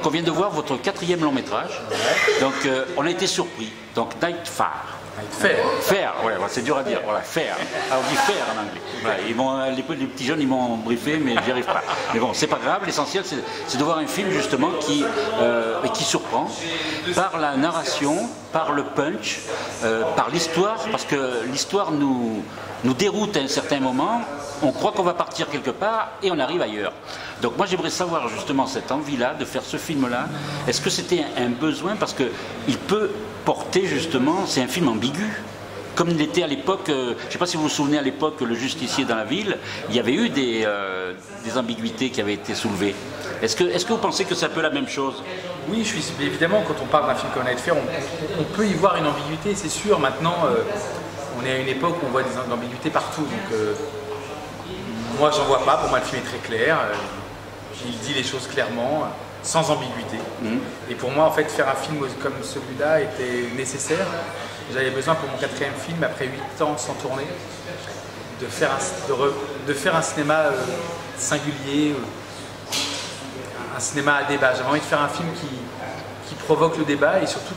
on vient de voir votre 4e long métrage. Ouais. Donc on a été surpris. Donc Nightfare. Faire, ouais, c'est dur à dire. Voilà, faire. Alors on dit faire en anglais. Voilà, les petits jeunes ils m'ont briefé, mais j'y arrive pas. Mais bon, c'est pas grave. L'essentiel c'est de voir un film justement qui surprend par la narration, par le punch, par l'histoire, parce que l'histoire nous déroute à un certain moment. On croit qu'on va partir quelque part et on arrive ailleurs. Donc moi j'aimerais savoir justement cette envie-là de faire ce film-là. Est-ce que c'était un besoin parce qu'il peut porter justement, c'est un film ambigu, comme il était à l'époque, je ne sais pas si vous vous souvenez à l'époque, Le Justicier dans la ville, il y avait eu des ambiguïtés qui avaient été soulevées. Est-ce que vous pensez que c'est un peu la même chose? Oui, évidemment, quand on parle d'un film comme Nightfare, on peut y voir une ambiguïté, c'est sûr. Maintenant, on est à une époque où on voit des ambiguïtés partout. Donc, moi, j'en vois pas. Pour moi, le film est très clair. Il dit les choses clairement, sans ambiguïté. Et pour moi, en fait, faire un film comme celui-là était nécessaire. J'avais besoin pour mon 4e film, après 8 ans sans tourner, de faire un cinéma singulier, un cinéma à débat. J'avais envie de faire un film qui provoque le débat et surtout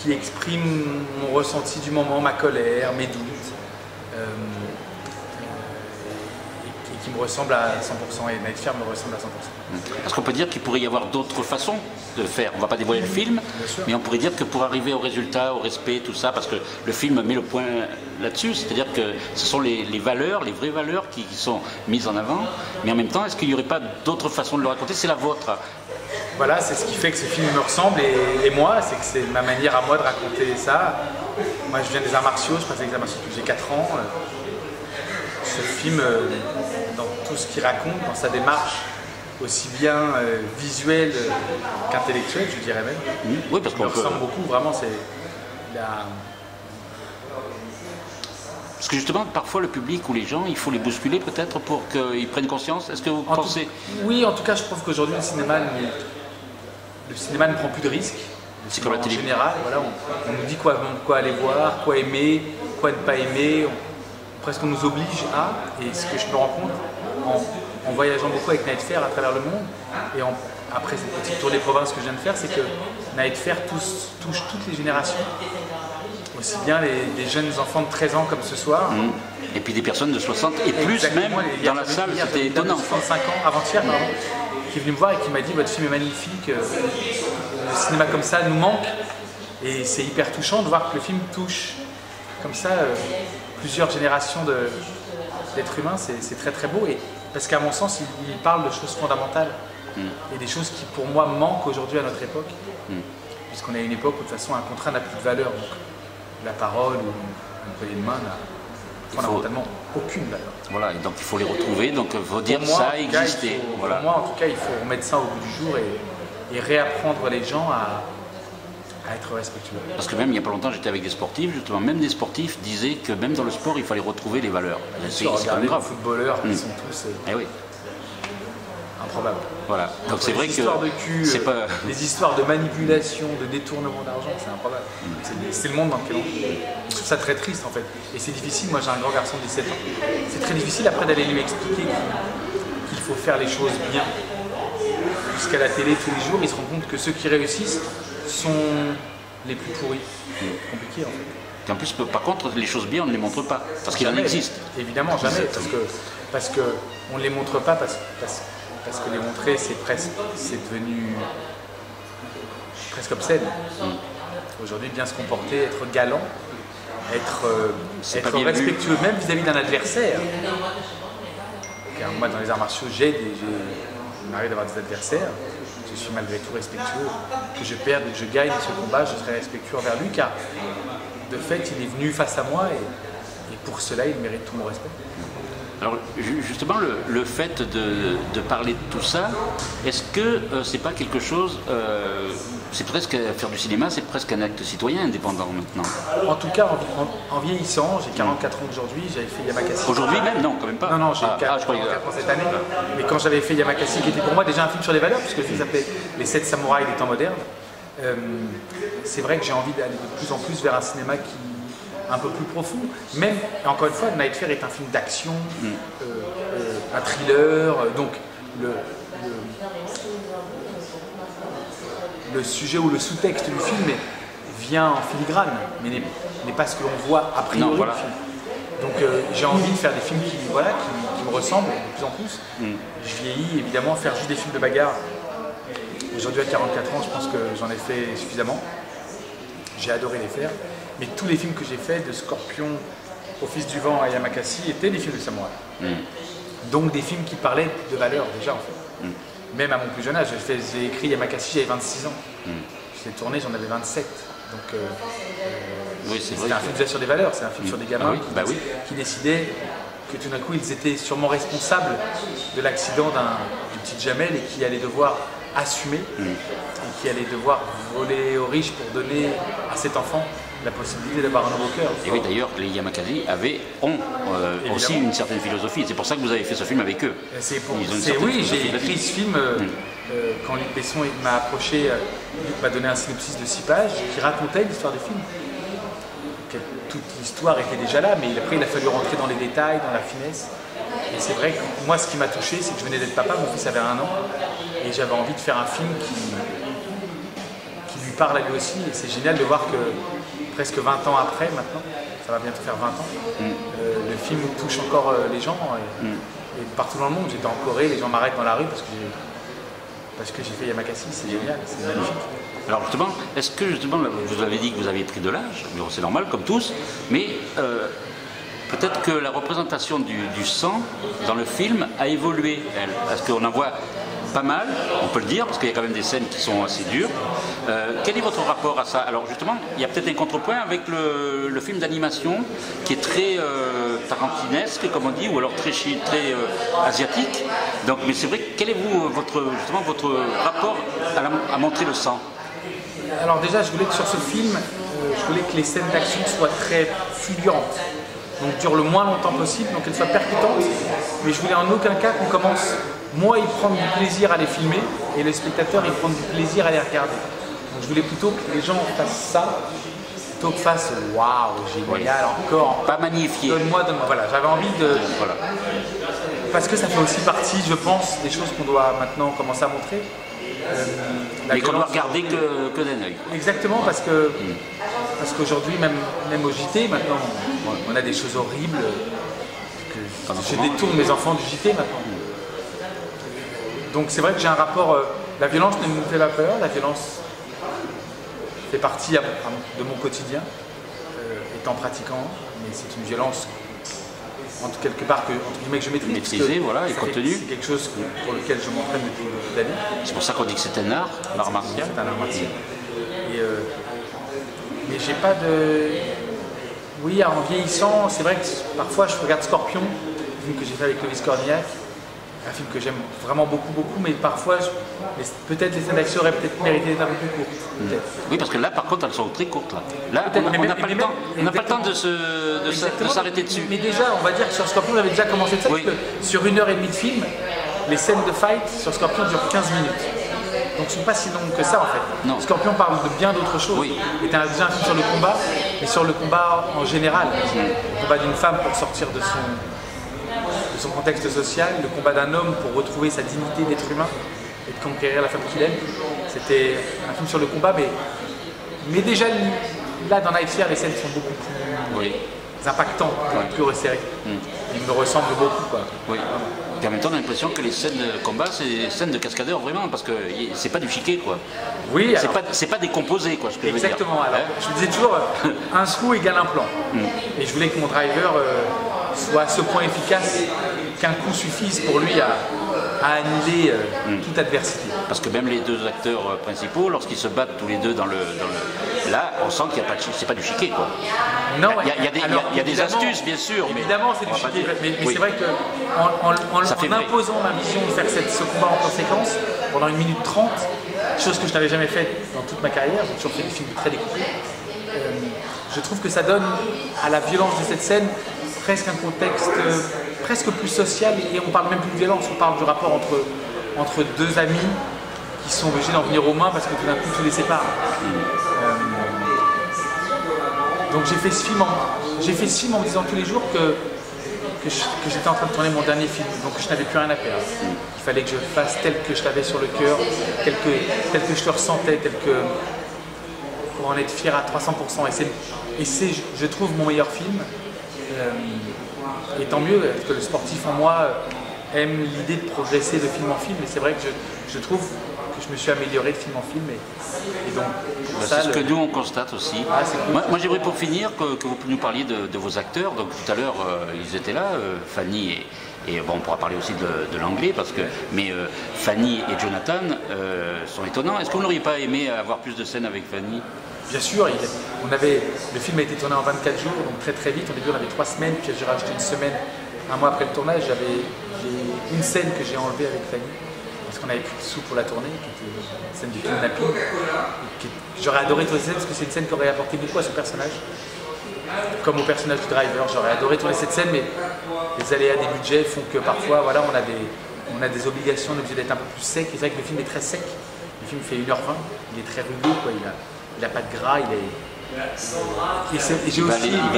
qui exprime mon ressenti du moment, ma colère, mes doutes. Qui me ressemble à 100%, et Nightfare me ressemble à 100%. Parce qu'on peut dire qu'il pourrait y avoir d'autres façons de faire. On ne va pas dévoiler le film, mais on pourrait dire que pour arriver au résultat, au respect, tout ça, parce que le film met le point là-dessus, c'est-à-dire que ce sont les valeurs, les vraies valeurs qui sont mises en avant, mais en même temps, est-ce qu'il n'y aurait pas d'autres façons de le raconter? C'est la vôtre. Voilà, c'est ce qui fait que ce film me ressemble, et moi, c'est que c'est ma manière à moi de raconter ça. Moi, je viens des arts martiaux, je passe les arts martiaux depuis que j'ai 4 ans. Ce film, dans tout ce qu'il raconte, dans sa démarche, aussi bien visuelle qu'intellectuelle, je dirais même. Oui, parce qu'on ressemble beaucoup, vraiment, c'est la... Parce que justement, parfois le public ou les gens, il faut les bousculer peut-être pour qu'ils prennent conscience. Est-ce que vous pensez... Oui, en tout cas, je trouve qu'aujourd'hui, le cinéma ne prend plus de risques. C'est comme la télé. En général, voilà, on nous dit quoi aller voir, quoi aimer, quoi ne pas aimer. Presque on nous oblige à, et ce que je me rends compte en voyageant beaucoup avec Nightfare à travers le monde, et après cette petite tournée province que je viens de faire, c'est que Nightfare touche toutes les générations, aussi bien les jeunes enfants de 13 ans comme ce soir. Et puis des personnes de 60 et plus même dans la salle, c'était étonnant. 65 ans, avant-hier, pardon, qui est venu me voir et qui m'a dit votre film est magnifique, le cinéma comme ça nous manque, et c'est hyper touchant de voir que le film touche comme ça plusieurs générations d'êtres humains. C'est très très beau, et parce qu'à mon sens il parle de choses fondamentales et des choses qui pour moi manquent aujourd'hui à notre époque, puisqu'on est à une époque où de toute façon un contrat n'a plus de valeur, donc la parole ou une poignée de main n'a fondamentalement aucune valeur. Voilà, et donc il faut les retrouver, donc il faut dire ça a existé. Voilà. Pour moi en tout cas il faut remettre ça au bout du jour et réapprendre les gens à être respectueux. Parce que même il n'y a pas longtemps j'étais avec des sportifs, justement, même des sportifs disaient que même dans le sport il fallait retrouver les valeurs. C'est quand même grave. Les footballeurs qui sont tous improbables. Voilà, donc c'est vrai que c'est pas... les histoires de manipulation, de détournement d'argent, c'est improbable. C'est le monde dans lequel on vit. Je trouve ça très triste en fait. Et c'est difficile, moi j'ai un grand garçon de 17 ans. C'est très difficile après d'aller lui expliquer qu'il faut faire les choses bien. Jusqu'à la télé tous les jours, il se rend compte que ceux qui réussissent sont les plus pourris. C'est compliqué en fait. Et en plus, par contre, les choses bien, on ne les montre pas, parce qu'il en existe. Évidemment, jamais, parce que on ne les montre pas, parce que les montrer, c'est devenu presque obscène. Aujourd'hui, bien se comporter, être galant, être respectueux, même vis-à-vis d'un adversaire. Car moi, dans les arts martiaux, il m'arrive d'avoir des adversaires. Je suis malgré tout respectueux. Que je perde ou que je gagne ce combat, je serai respectueux envers lui, car de fait, il est venu face à moi et pour cela, il mérite tout mon respect. Alors justement, le fait de parler de tout ça, est-ce que c'est pas quelque chose, c'est presque faire du cinéma, c'est presque un acte citoyen indépendant maintenant? En tout cas, en vieillissant, j'ai 44 ans aujourd'hui, j'avais fait Yamakasi. Aujourd'hui même? Non, quand même pas. Non, j'ai 44 ans cette année. Mais quand j'avais fait Yamakasi, qui était pour moi déjà un film sur les valeurs, puisque le film s'appelait Les 7 samouraïs des temps modernes, c'est vrai que j'ai envie d'aller de plus en plus vers un cinéma qui un peu plus profond. Même, encore une fois, Nightfare est un film d'action, un thriller, donc le sujet ou le sous-texte du film vient en filigrane, mais n'est pas ce que l'on voit a priori du film. Donc j'ai envie de faire des films qui me ressemblent de plus en plus. Je vieillis, évidemment, faire juste des films de bagarre. Aujourd'hui à 44 ans, je pense que j'en ai fait suffisamment. J'ai adoré les faire. Mais tous les films que j'ai faits, de Scorpion au Fils du Vent à Yamakasi, étaient des films de samouraï. Donc des films qui parlaient de valeurs déjà en fait. Même à mon plus jeune âge, j'ai écrit Yamakasi, j'avais 26 ans. Je l'ai tourné, j'en avais 27. Donc c'est un film déjà sur des valeurs, c'est un film sur des gamins qui décidaient que tout d'un coup ils étaient sûrement responsables de l'accident du petit Jamel et qui allaient devoir assumer et qui allaient devoir voler aux riches pour donner à cet enfant la possibilité d'avoir un nouveau cœur. Et oui, d'ailleurs, les Yamakasi ont aussi une certaine philosophie. C'est pour ça que vous avez fait ce film avec eux. Oui, j'ai écrit ce film quand Luc Besson m'a approché, Luc m'a donné un synopsis de 6 pages qui racontait l'histoire du film. Toute l'histoire était déjà là, mais après il a fallu rentrer dans les détails, dans la finesse. Et c'est vrai que moi, ce qui m'a touché, c'est que je venais d'être papa, mon fils avait 1 an, et j'avais envie de faire un film qui lui parle à lui aussi. Et c'est génial de voir que presque 20 ans après, maintenant, ça va bientôt faire 20 ans, le film touche encore les gens. Et partout dans le monde, j'étais en Corée, les gens m'arrêtent dans la rue parce que j'ai fait Yamakasi, c'est génial, c'est magnifique. Alors justement, est-ce que justement, vous avez dit que vous aviez pris de l'âge, c'est normal comme tous, mais peut-être que la représentation du sang dans le film a évolué, elle, parce qu'on en voit pas mal, on peut le dire, parce qu'il y a quand même des scènes qui sont assez dures. Quel est votre rapport à ça? Alors justement, il y a peut-être un contrepoint avec le film d'animation qui est très tarantinesque, comme on dit, ou alors très asiatique. Donc, mais c'est vrai, quel est justement votre rapport à montrer le sang? Alors déjà, je voulais que sur ce film, je voulais que les scènes d'action soient très figurantes. Donc durent le moins longtemps possible, donc qu'elles soient percutantes. Mais je voulais en aucun cas qu'on commence, moi, y prendre du plaisir à les filmer et les spectateurs y prendre du plaisir à les regarder. Donc je voulais plutôt que les gens fassent ça, plutôt que fassent waouh, génial, encore. Pas magnifié. Donne-moi. Voilà, j'avais envie de. Voilà. Parce que ça fait aussi partie, je pense, des choses qu'on doit maintenant commencer à montrer. Mais qu'on doit regarder que d'un œil. Exactement, parce qu'aujourd'hui, même au JT, maintenant, on a des choses horribles. Je détourne mes enfants du JT maintenant. Donc c'est vrai que j'ai un rapport. La violence ne me fait pas peur, la violence fait partie de mon quotidien, étant pratiquant, mais c'est une violence quelque part que je maîtrise. Maîtrisée, voilà, et contenue. C'est quelque chose pour lequel je m'entraîne depuis beaucoup d'années. C'est pour ça qu'on dit que c'est un art martial. C'est un art martial. Mais j'ai pas de. Oui, en vieillissant, c'est vrai que parfois je regarde Scorpion, un film que j'ai fait avec Lovis Cornillac, un film que j'aime vraiment beaucoup, mais parfois, peut-être les scènes d'action auraient peut-être mérité d'être un peu plus courtes. Oui, parce que là, par contre, elles sont très courtes. Là, on n'a pas le temps. On n'a pas le temps de s'arrêter dessus. Mais déjà, on va dire que sur Scorpion, j'avais déjà commencé ça, parce que sur 1h30 de film, les scènes de fight sur Scorpion durent 15 minutes. Donc ce ne sont pas si longues que ça en fait. Non. Scorpion parle de bien d'autres choses. Et tu as déjà un film sur le combat, mais sur le combat en général. Le combat d'une femme pour sortir de son contexte social, le combat d'un homme pour retrouver sa dignité d'être humain et de conquérir la femme qu'il aime. C'était un film sur le combat, mais déjà là dans Night Fear, les scènes sont beaucoup plus impactantes, plus resserrées. Ils me ressemblent beaucoup, quoi. Et en même temps, on a l'impression que les scènes de combat, c'est des scènes de cascadeurs vraiment, parce que c'est pas du chiquet, quoi. Oui. C'est pas décomposé, quoi. Ce que exactement. Je veux dire. Alors, je me disais toujours, un coup égale un plan. Et je voulais que mon driver soit à ce point efficace qu'un coup suffise pour lui à annihiler toute adversité. Parce que même les deux acteurs principaux, lorsqu'ils se battent tous les deux dans le là, on sent qu'il n'y a pas de c'est pas du chiquet, quoi. Non, il y a des astuces, bien sûr. Évidemment, c'est du chiquet. Mais c'est vrai qu'en imposant ma vision de faire ce combat en conséquence pendant 1 minute 30, chose que je n'avais jamais faite dans toute ma carrière, j'ai toujours fait des films très découpés, je trouve que ça donne à la violence de cette scène presque un contexte presque plus social, et on parle même plus de violence, on parle du rapport entre deux amis qui sont obligés d'en venir aux mains parce que tout d'un coup tout les sépare. Donc j'ai fait ce film en me disant tous les jours que j'étais en train de tourner mon dernier film, donc je n'avais plus rien à perdre. qu'il fallait que je fasse tel que je l'avais sur le cœur, tel que je le ressentais, tel que pour en être fier à 300%. Et c'est, je trouve, mon meilleur film. Et tant mieux, parce que le sportif en moi aime l'idée de progresser de film en film. Et c'est vrai que je trouve que je me suis amélioré de film en film. Et donc, c'est ce que nous on constate aussi. Ah, cool. Moi j'aimerais pour finir que vous nous parliez de vos acteurs. Donc tout à l'heure ils étaient là, Fanny et bon, on pourra parler aussi de l'anglais, mais Fanny et Jonathan sont étonnants. Est-ce que vous n'auriez pas aimé avoir plus de scènes avec Fanny? Bien sûr, le film a été tourné en 24 jours, donc très très vite. Au début on avait 3 semaines, puis j'ai rajouté une semaine, un mois après le tournage. J'ai une scène que j'ai enlevée avec Fanny, parce qu'on avait plus de sous pour la tournée, qui était une scène du kidnapping. J'aurais adoré tourner cette scène, parce que c'est une scène qui aurait apporté beaucoup à ce personnage. Comme au personnage du driver, j'aurais adoré tourner cette scène, mais les aléas des budgets font que parfois voilà, on a des obligations, on est obligé d'être un peu plus sec. Et c'est vrai que le film est très sec, le film fait 1h20, il est très rugueux, quoi. Il n'a pas de gras, il va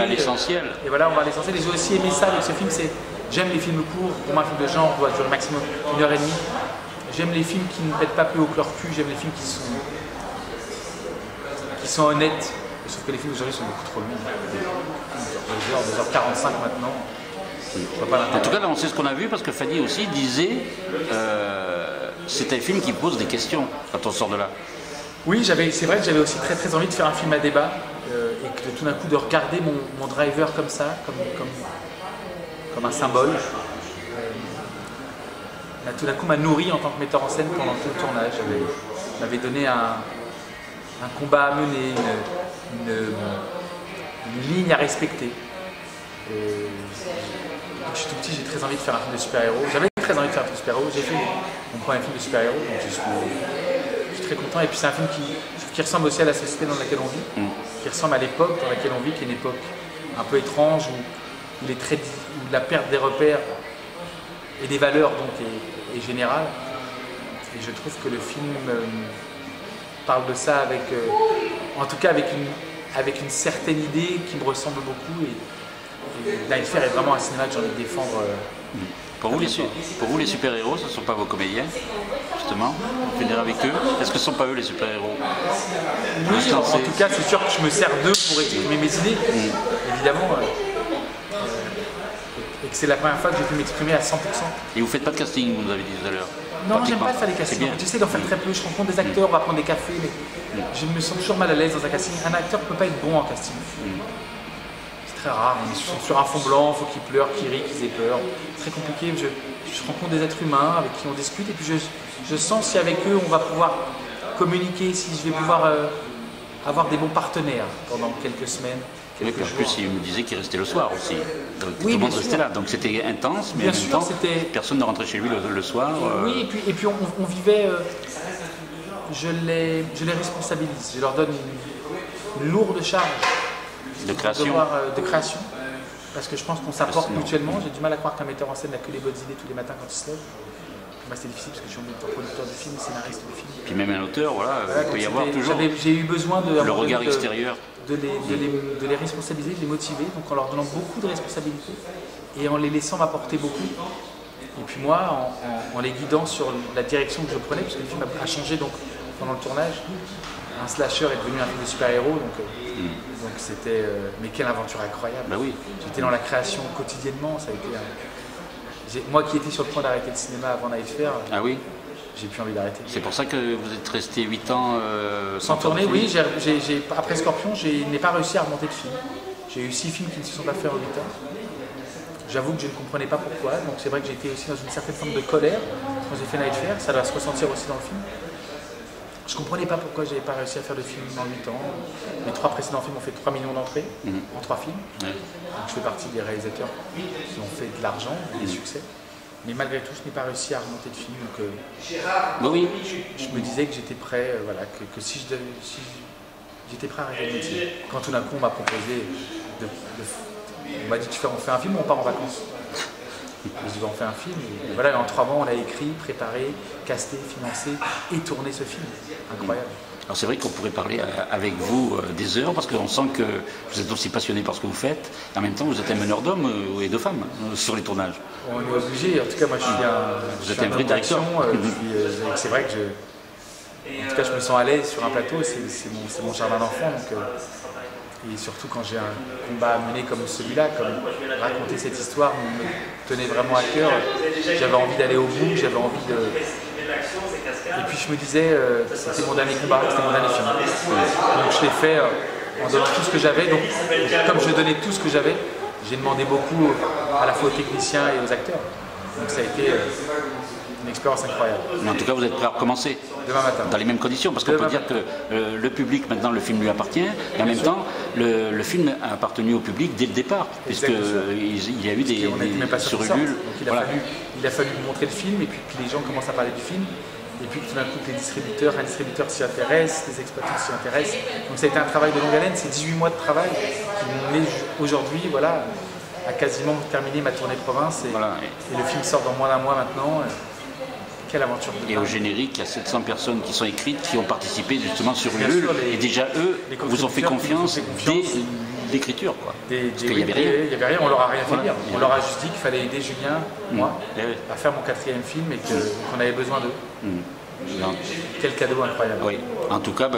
à l'essentiel. Et voilà, on va à l'essentiel. Et j'ai aussi aimé ça avec ce film, j'aime les films courts, pour moi un film de genre doit durer maximum 1h30. J'aime les films qui ne pètent pas plus haut que leur cul, j'aime les films qui sont honnêtes. Sauf que les films aujourd'hui sont beaucoup trop longs. 2h45 maintenant. En tout cas, là, on sait ce qu'on a vu parce que Fanny aussi disait c'est un film qui pose des questions quand on sort de là. Oui, c'est vrai que j'avais aussi très très envie de faire un film à débat et que tout d'un coup de regarder mon driver comme ça, comme un symbole, tout d'un coup m'a nourri en tant que metteur en scène pendant tout le tournage. M'avait donné un combat à mener, une ligne à respecter. Quand je suis tout petit, j'ai très envie de faire un film de super-héros. J'avais très envie de faire un film de super-héros. J'ai fait mon premier film de super-héros, donc je suis très content. Et puis c'est un film qui ressemble aussi à la société dans laquelle on vit, qui ressemble à l'époque dans laquelle on vit, qui est une époque un peu étrange, où la perte des repères et des valeurs donc, est générale. Et je trouve que le film parle de ça en tout cas avec une certaine idée qui me ressemble beaucoup. Et Night Fair est vraiment un cinéma que j'ai envie de défendre. Pour vous, les super-héros, ce ne sont pas vos comédiens, justement, on finira avec eux. Est-ce que ce ne sont pas eux les super-héros? Oui, en tout cas, c'est sûr que je me sers d'eux pour exprimer mes idées, évidemment. Et que c'est la première fois que j'ai pu m'exprimer à 100%. Et vous ne faites pas de casting, vous nous avez dit tout à l'heure? Non, j'aime pas faire des castings. J'essaie d'en faire très peu. Je rencontre des acteurs, on va prendre des cafés, mais je me sens toujours mal à l'aise dans un casting. Un acteur ne peut pas être bon en casting. C'est très rare. On est sur un fond blanc, il faut qu'ils pleurent, qu'ils rient, qu'ils aient peur. C'est très compliqué. Je rencontre des êtres humains avec qui on discute et puis je sens si avec eux on va pouvoir communiquer, si je vais pouvoir avoir des bons partenaires pendant quelques semaines. En plus, il me disait qu'il restait le soir aussi. Donc, oui, tout le monde restait là. Donc c'était intense, mais bien en même sûr, temps, personne ne rentrait chez lui le soir. Oui, et puis on vivait. Je les responsabilise. Je leur donne une lourde charge de création. De création. Parce que je pense qu'on s'apporte mutuellement. J'ai du mal à croire qu'un metteur en scène n'a que les bonnes idées tous les matins quand il se lève. Moi, c'est difficile parce que je suis en même temps producteur de film, scénariste de film. Puis même un auteur, voilà, il peut y avoir toujours j'ai eu besoin le regard extérieur. De les responsabiliser, de les motiver, donc en leur donnant beaucoup de responsabilités et en les laissant m'apporter beaucoup. Et puis moi, en les guidant sur la direction que je prenais, puisque le film a changé donc, pendant le tournage. Un slasher est devenu un film de super-héros, donc c'était... mais quelle aventure incroyable. Bah oui. J'étais dans la création quotidiennement, ça a été... Moi qui étais sur le point d'arrêter le cinéma avant Night Fair, j'ai plus envie d'arrêter. C'est pour ça que vous êtes resté 8 ans sans tourner. Oui, après Scorpion, je n'ai pas réussi à remonter de film. J'ai eu 6 films qui ne se sont pas faits en 8 ans. J'avoue que je ne comprenais pas pourquoi, donc c'est vrai que j'étais aussi dans une certaine forme de colère quand j'ai fait Night Fair, ça doit se ressentir aussi dans le film. Je ne comprenais pas pourquoi je n'avais pas réussi à faire de film en 8 ans. Les 3 précédents films ont fait 3 millions d'entrées en 3 films. Donc je fais partie des réalisateurs qui ont fait de l'argent, des succès. Mais malgré tout, je n'ai pas réussi à remonter de film. Donc je me disais que j'étais prêt, que si j'étais prêt à arrêter le métier. Quand tout d'un coup, on m'a proposé on m'a dit on fait un film ou on part en vacances. je dois en faire un film. Et voilà, en 3 mois, on l'a écrit, préparé, casté, financé et tourné ce film. Incroyable. Alors c'est vrai qu'on pourrait parler avec vous des heures, parce qu'on sent que vous êtes aussi passionné par ce que vous faites, et en même temps vous êtes un meneur d'hommes et de femmes sur les tournages. On est obligé, en tout cas moi je suis un vrai direction, c'est vrai que en tout cas je me sens à l'aise sur un plateau, c'est mon jardin d'enfant, et surtout quand j'ai un combat à mener comme celui-là, comme raconter cette histoire me tenait vraiment à cœur, j'avais envie d'aller au bout, j'avais envie de... Et puis je me disais, c'était mon dernier combat, c'était mon dernier film. Donc je l'ai fait en donnant tout ce que j'avais. Donc comme je donnais tout ce que j'avais, j'ai demandé beaucoup à la fois aux techniciens et aux acteurs. Donc ça a été une expérience incroyable. Mais en tout cas, vous êtes prêt à recommencer demain matin. Dans les mêmes conditions, parce qu'on peut dire que le public, maintenant, le film lui appartient, et en même temps, le film a appartenu au public dès le départ, puisqu'il y a eu des sur Ulule. Il a fallu montrer le film, et puis que les gens commencent à parler du film, et puis tout d'un coup, un distributeur s'y intéresse, les exploitants s'y intéressent. Donc ça a été un travail de longue haleine, c'est 18 mois de travail qui m'ont mené aujourd'hui, voilà, à quasiment terminer ma tournée de province, et le film sort dans moins d'un mois maintenant. Quelle aventure. Et au générique, il y a 700 personnes qui sont écrites, qui ont participé justement sur Ulule, et déjà eux vous ont fait confiance dès l'écriture. Parce qu'il n'y avait rien. Il n'y avait rien, on leur a rien fait dire. On leur a juste dit qu'il fallait aider Julien, moi, à faire mon 4e film et qu'on avait besoin d'eux. Quel cadeau incroyable. Oui. En tout cas,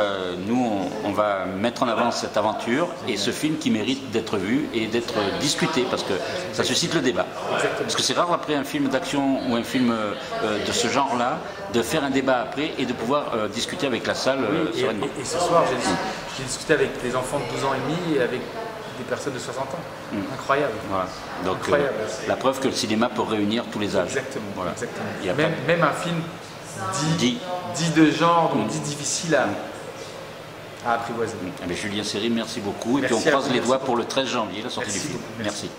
nous, on va mettre en avant cette aventure et ce film qui mérite d'être vu et d'être discuté, parce que ça suscite le débat. Exactement. Parce que c'est rare, après un film d'action ou un film de ce genre-là, de faire un débat après et de pouvoir discuter avec la salle sereinement. Et ce soir, j'ai discuté avec des enfants de 12 ans et demi et avec des personnes de 60 ans. Incroyable. Voilà. Donc, incroyable. La preuve que le cinéma peut réunir tous les âges. Exactement. Voilà. Exactement. Même un film dit de genre, donc dit difficile à apprivoiser. Julien Serry, merci beaucoup. Et puis on croise les doigts pour le 13 janvier, la sortie du film. Merci.